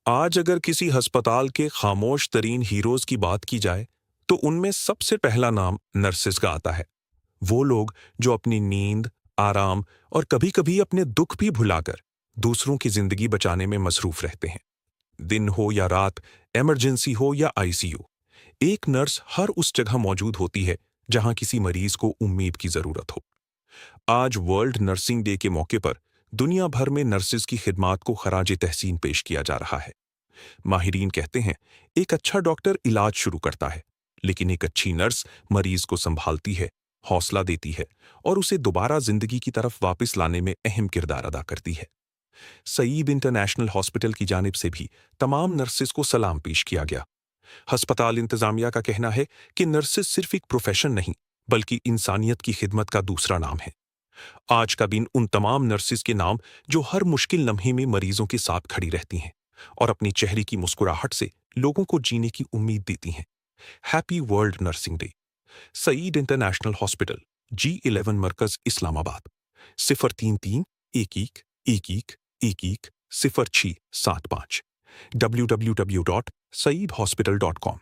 आज अगर किसी अस्पताल के खामोश तरीन हीरोज की बात की जाए, तो उनमें सबसे पहला नाम नर्सेस का आता है। वो लोग जो अपनी नींद, आराम और कभी-कभी अपने दुख भी भुलाकर दूसरों की जिंदगी बचाने में मसरूफ रहते हैं। दिन हो या रात, इमरजेंसी हो या आईसीयू, एक नर्स हर उस जगह मौजूद होती है जहां किसी मरीज को उम्मीद की जरूरत हो। आज वर्ल्ड नर्सिंग डे के मौके पर दुनिया भर में नर्सिस की खिदमात को खराज तहसीन पेश किया जा रहा है। माहिरीन कहते हैं, एक अच्छा डॉक्टर इलाज शुरू करता है, लेकिन एक अच्छी नर्स मरीज को संभालती है, हौसला देती है और उसे दोबारा जिंदगी की तरफ वापस लाने में अहम किरदार अदा करती है। सईद इंटरनेशनल हॉस्पिटल की जानिब से भी तमाम नर्सेस को सलाम पेश किया गया। अस्पताल इंतजामिया का कहना है कि नर्सेस सिर्फ एक प्रोफेशन नहीं, बल्कि इंसानियत की खिदमत का दूसरा नाम है। आज का दिन उन तमाम नर्सेस के नाम जो हर मुश्किल लम्हे में मरीजों के साथ खड़ी रहती हैं और अपनी चेहरे की मुस्कुराहट से लोगों को जीने की उम्मीद देती हैं। Happy world nursing day. Saeed international hospital, G11 मरकज, इस्लामाबाद। 033-11-11-11-0675 www.saeedhospital.com।